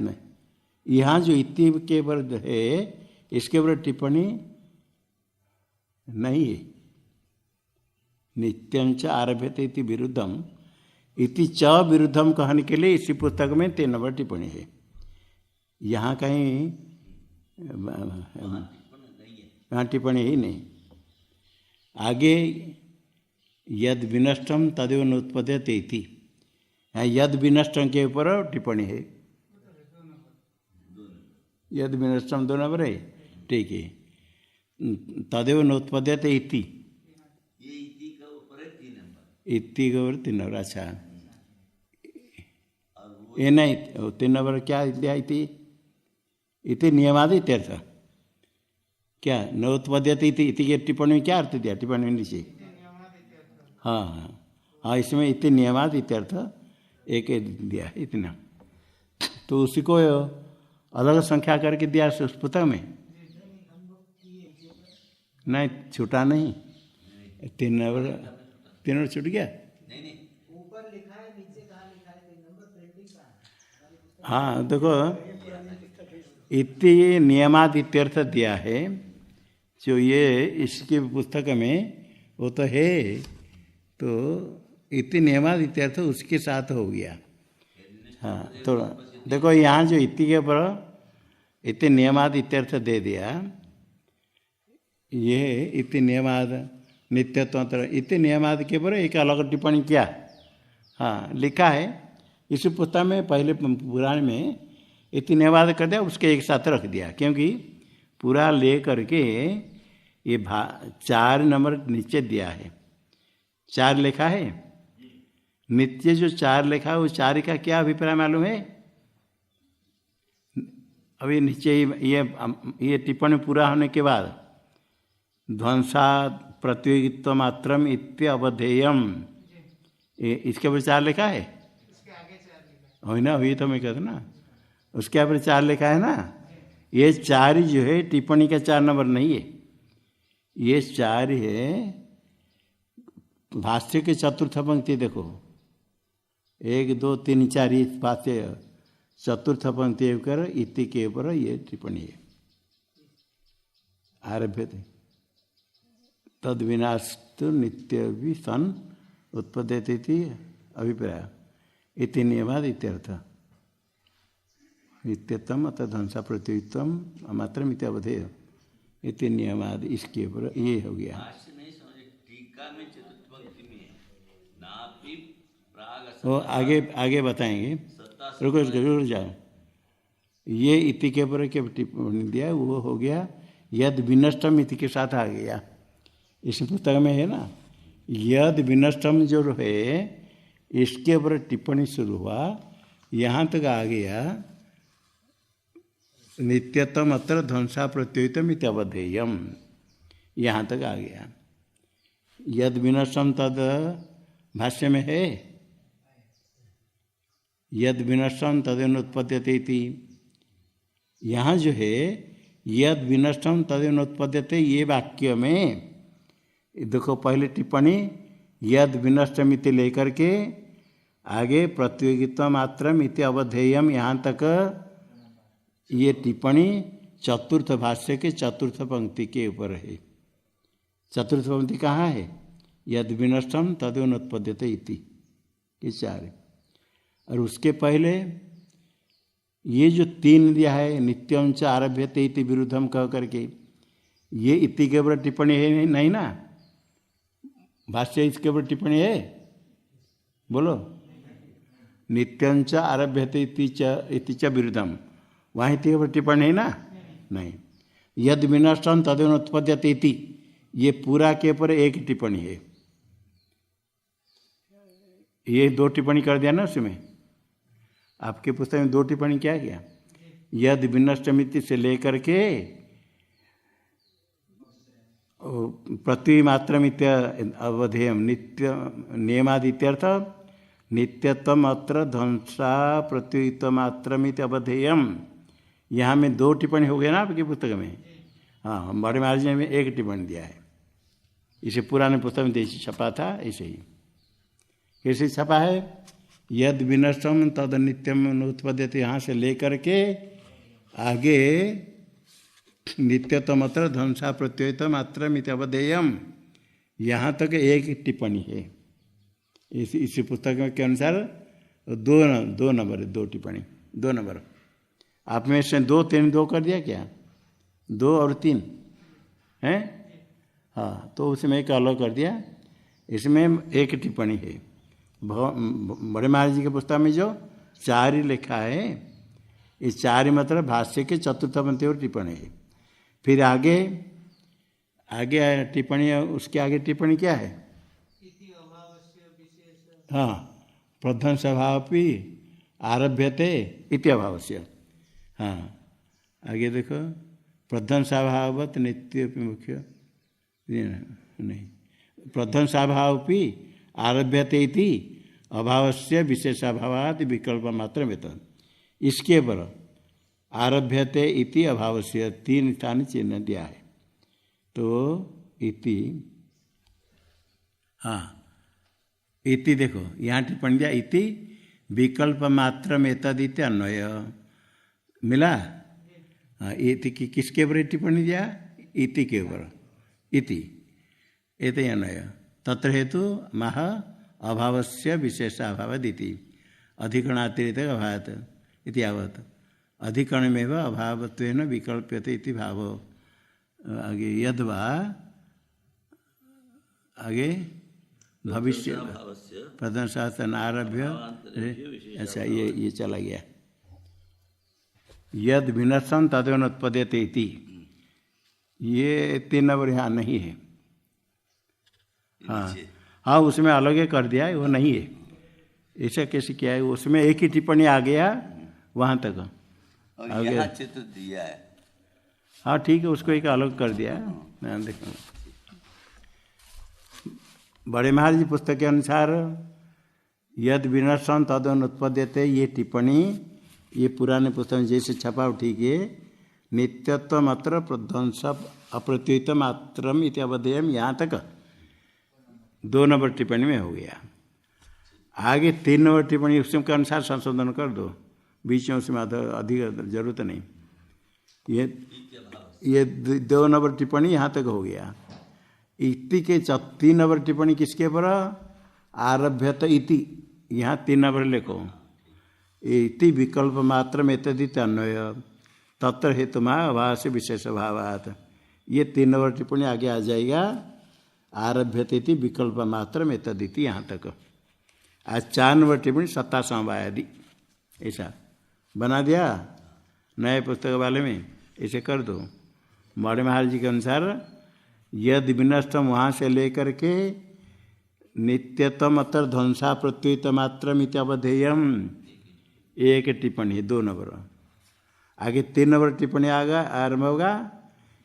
नहीं। यहाँ जो इति के ऊपर है इसके ऊपर टिप्पणी नहीं है। नित्यं च आरभ्यते इति विरुद्धम, इति च विरुद्धम कहने के लिए इसी पुस्तक में 3 नंबर टिप्पणी है। यहाँ कहीं यहाँ टिप्पणी ही नहीं। आगे यद विनष्टम तदेव नोत्पद्यते इति, यद विनष्टम के ऊपर टिप्पणी है। यद विनष्टम 2 नंबर है, ठीक है। तदेव नोत्पद्यते इति, इति के ऊपर 3 नंबर। अच्छा, ये नहीं 3 नंबर क्या दिया? इति नियमादि इत्यर्थ क्या? नोत्पद्यते इति के टिप्पणी में क्या अर्थ दिया? टिप्पणी में नीचे हाँ हाँ, इसमें इति नियमादि इत्यर्थ एक दिया है इतना। तो उसी को अलग संख्या करके दिया उस पुस्तक में। नहीं छूटा नहीं, 3 नंबर 3 नंबर छूट गया। ऊपर लिखा है, नीचे कहाँ लिखा है? 3 नंबर प्रिंटिंग का। हाँ देखो, इति नियमादि इत्यर्थ दिया है जो ये इसकी पुस्तक में वो तो है, तो इति नियमादि इत्यर्थ उसके साथ हो गया। हाँ तो देखो यहाँ जो इति के ऊपर इति नियमादि इत्यर्थ दे दिया, ये इति नियमाद नित्यत्व इति नियमादि के ऊपर एक अलग टिप्पणी किया। हाँ लिखा है इसी पुस्तक में, पहले पुराण में इति नियमाद कर दिया, उसके एक साथ रख दिया, क्योंकि पूरा ले करके ये 4 नंबर नीचे दिया है। 4 लिखा है, नित्य जो 4 लिखा है वो 4 का क्या अभिप्राय मालूम है? अभी नीचे ये टिप्पणी पूरा होने के बाद ध्वंसा प्रतियोगित्व मात्रम इत्य अवधेयम, इसके ऊपर 4 लिखा है। हो ना, हुई तो मैं कहता ना, उसके ऊपर 4 लिखा है ना। ये 4 जो है टिप्पणी का 4 नंबर नहीं है, ये 4 है भाष्य के 4th पंक्ति। देखो 1 2 3 4 इस भाष्य 4th पंक्ति कर इति के ऊपर ये टिप्पणी है। आरभ्य तद विनाश नित्य भी सन उत्पद्यते अभिप्राय इति नियमाद इत्यर्थ। नित्यतम अतः ध्वंसा प्रतियोगित्वम मात्र मित्य अवधेय इति नियमाद, इसके ऊपर ये हो गया। वो आगे बताएंगे, रुको जाओ। ये इति के ऊपर क्या टिप्पणी दिया, वो हो गया यद विनष्टम इति के साथ आ गया। इस पुस्तक में है ना, यद विनष्टम जो है इसके ऊपर टिप्पणी शुरू हुआ, यहाँ तक आ गया नित्यतम अत्र ध्वंसा प्रत्योहितम इत्यवधेयम, यहाँ तक आ गया। यद विनष्टम तद भाष्य में है, यद विनष्टम तदेनोत्पद्यते इति। यहाँ जो है यद विनष्टम तदेनोत्पद्यते, ये वाक्य में देखो पहले टिप्पणी यद विनष्टम इति लेकर के आगे प्रतियोगित्व मात्रम इति अवधेयम, यहाँ तक ये टिप्पणी 4th भाष्य के 4th पंक्ति के ऊपर है। 4th पंक्ति कहाँ है? यद विनष्टम तदेनोत्पद्यते इति, ये 4। और उसके पहले ये जो 3 दिया है, नित्यम च आरभ्यते इति विरुद्धम कह करके, ये इति के ऊपर टिप्पणी है नहीं ना? भाष्य इसके ऊपर टिप्पणी है, बोलो। नित्यं च आरभ्यते इति च विरुद्धम, वहाँ इति के ऊपर टिप्पणी है ना? नहीं। यद विनष्टम तदेनोत्पद्यते इति, ये पूरा के ऊपर एक टिप्पणी है। ये 2 टिप्पणी कर दिया ना उसमें। आपके पुस्तक में 2 टिप्पणी क्या किया? यद विनष्टमिति से लेकर के प्रतिमात्रमित्य अवधेयम नित्य नियमादित्यर्थ नित्यत्वम अत्र ध्वंसा प्रतिमात्रमित अवधेयम, यहाँ में 2 टिप्पणी हो गया ना आपकी पुस्तक में। हाँ, बड़े महाराज ने में 1 टिप्पणी दिया है। इसे पुराने पुस्तक में देशी छपा था ऐसे ही। कैसे छपा है? यद विनष्टम तद नित्यम उत्पद्यते, यहाँ से लेकर के आगे नित्यतमत्र ध्वंसा प्रत्ययत मात्र मितवधेयम, यहाँ तक एक टिप्पणी है। इसी पुस्तक के अनुसार दो नंबर, दो टिप्पणी, 2 नंबर। आप में से 2 3 2 कर दिया क्या? 2 और 3 हैं? हाँ, तो उसमें एक अलग कर दिया। इसमें एक टिप्पणी है। बड़े महाराज जी के पुस्तक में जो 4 ही लिखा है, इस 4 मतलब भाष्य के चतुर्थ पंक्ति और टिप्पणी है। फिर आगे टिप्पणी, उसके आगे टिप्पणी क्या है? हाँ, प्रधान स्वभावी आरभ्यते इति अभावस्य। हाँ, आगे देखो, प्रधान स्वभावत नित्य मुख्य नहीं, प्रधान स्वभावी आरभ्यते इति अभावस्य विशेषाभावात् विकल्प मात्र वेतन। इसके पर आरभ्यते इति अभावस्य 3 स्थान चिन्ह दिया है। तो इति, हाँ, इति देखो यहाँ टिप्पणी दिया, इति विकल्प मात्र में तदिति अन्वय मिला। हाँ, इति की किसके ऊपर टिप्पणी दिया? इति के ऊपर, इति एते अन्वय। तत्र हेतु मह अभावस्य विशेषाभावदिति अधिकरणातिरिक्त अभावात् इति आवत् अधिकरणमेव अभावत्वेन विकल्प्यते इति भाव। आगे यद्वा, आगे भविष्य प्रधान शासन आरभ्य, अच्छा ये चला गया। यद विनशन तदेव उत्पद्यते इति, ये 3 नंबर यहाँ नहीं है। हाँ, उसमें अलग ही कर दिया है, वो नहीं है। ऐसा कैसे किया है? उसमें एक ही टिप्पणी आ गया वहाँ तक, आगे चित्र दिया है। हाँ ठीक है, उसको एक अलग कर दिया है। देखो बड़े महाराज जी पुस्तक के अनुसार यद विनशन तदन उत्पद्यते, ये टिप्पणी ये पुराने पुस्तक में जैसे छपा हो ठीक है। नित्यत्व मात्र प्रध्वंस अप्रत्युत मात्रम इति अवधेयम, यहाँ तक 2 नंबर टिप्पणी में हो गया। आगे 3 नंबर टिप्पणी उसके अनुसार संशोधन कर दो, बीच में उसमें अधिक जरूरत नहीं। ये 2 नंबर टिप्पणी यहाँ तक हो गया। इति के 3 नंबर टिप्पणी किसके पर? आरभ्यत इति, यहाँ 3 नंबर लिखो। इति विकल्प मात्र में तदित अन्वय तत्र हेतुमा अभाव से विशेष अभावात्, ये 3 नंबर टिप्पणी आगे आ जाएगा। आरभ्यते इति विकल्प मात्र में तदिति, यहाँ तक। आज 4 नंबर टिप्पणी सत्ता समवायादि, ऐसा बना दिया नए पुस्तक वाले में, ऐसे कर दो। बड़े महाराज जी के अनुसार यद विनष्टम, वहाँ से लेकर के नित्यतम अतर ध्वंसा प्रत्युत मात्र मित्यवधेयम, एक टिप्पणी है 2 नंबर। आगे 3 नंबर टिप्पणी आरंभ होगा।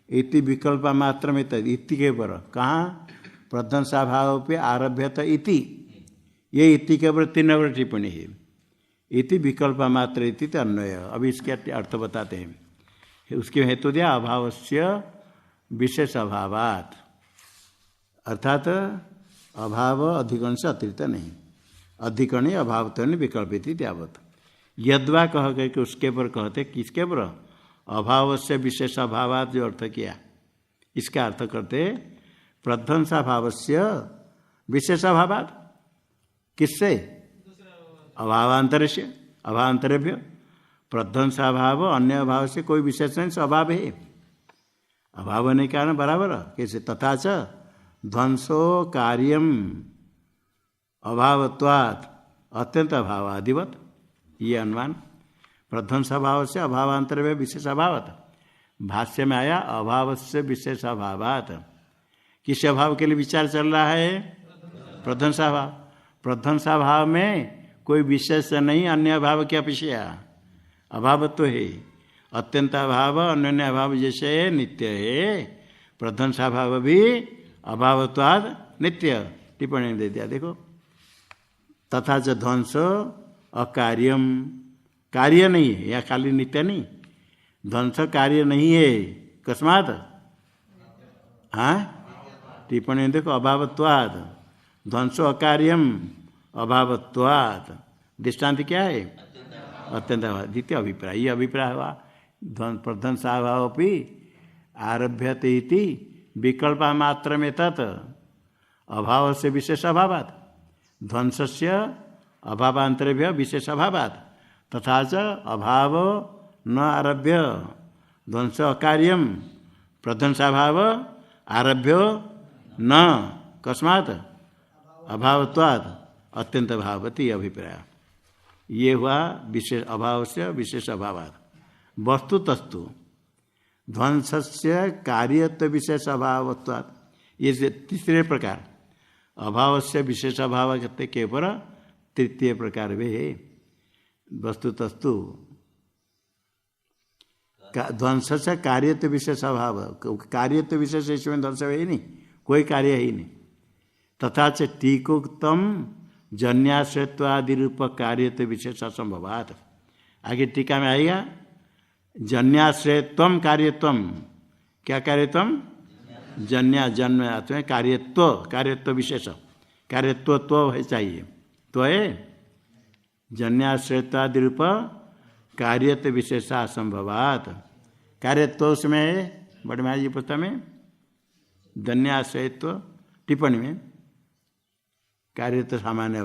इति विकल्प मात्र में तद, इति के ऊपर कहाँ? प्रध्वंसा भाव पे आरभ्यत इति, ये इति के ऊपर 3 नंबर टिप्पणी है। इति विकल्प मात्र इति अन्वय। अभी इसके अर्थ बताते हैं। उसके हेतु दिया अभावस्य विशेष अभावात्, अर्थात अभाव अधिकरण से अतिरिक्त नहीं, अधिकरणी अभावत्वेन विकल्पित इत्यावत्। यद्वा कह करके उसके पर कहते, किसके पर? अभावस्य विशेष अभावात्, जो अर्थ किया इसका अर्थ करते प्रध्वंसाभावस्य विशेष अभावात्। किससे? अभावांतर से, अभावांतरेभ्य। प्रध्वंसाभाव अन्य अभाव से कोई विशेष नहीं, अभाव है। अभाव होने के कारण बराबर कैसे? तथा च ध्वंसो कार्यम अभावत्वात् अत्यंत अभावादिवत, ये अनुमान। प्रध्वंसाभाव से अभावांतर में विशेष अभावत, भाष्य में आया अभाव से विशेष अभावात। किस अभाव के लिए विचार चल रहा है? प्रध्वंसाभाव। प्रध्वंसाभाव में कोई विशेष नहीं, अन्य अभाव की अपेक्षा अभावत्व है। अत्यंत अभाव अन्य अभाव जैसे नित्य है, प्रध्वंसाभाव भी अभावत्वाद नित्य। टिप्पणी दे दिया देखो। तथा च ध्वंस अकार्यम, कार्य नहीं है, या खाली नित्य नहीं, ध्वंस कार्य नहीं है। कस्मात? हाँ, टिप्पणी देखो अभावत्वाद ध्वंसो अकार्यम अभावत्वात्। दृष्टांत क्या है? अत्यंत अभाव। द्वितीय अभिप्राय, ये अभिप्राय हुआ प्रध्वंसाभाव भी आरभ्यते इति विकल्प मात्र में तत् अभाव से विशेष अभावात् ध्वंस से अभावांतरेभ्य विशेष अभावात् तथा च अभाव न आरभ्य ध्वंस अकार्यम प्रध्वंसाभाव आरभ्यो न कस्मात् अभावत्वात् अत्यंत भावती अभिप्राय। ये हुआ विशेष अभाव से विशेष अभावात्। वस्तु तस्तु ध्वंस से कार्यत्व विशेष अभावत्वात्। ये तीसरे प्रकार अभाव से विशेष अभाव कहते के ऊपर तृतीय प्रकार वे है। वस्तु तस्तु ध्वंस से कार्यत्व विशेष अभाव, कार्यत्व विशेष इसमें ध्वंस है ही नहीं, कोई कार्य ही नहीं। तथा च टीकोक्तम जन्याश्रयत्वादि रूप कार्यत्व विशेष असंभवात्। आगे टीका में आएगा जन्याश्रयत्वम कार्यत्वम। क्या कार्यत्वम? जन्या जन्म आत्मा कार्यत्व, कार्यत्व विशेष, कार्यत्व तो है चाहिए, तो है जन्याश्रयत्वादि रूप कार्यत्व विशेष असंभवात्। कार्यत्व उसमें है बड़े महाराज जी पुस्तक में जन्याश्रयत्व टिप्पणी में कार्यत्व सामान्य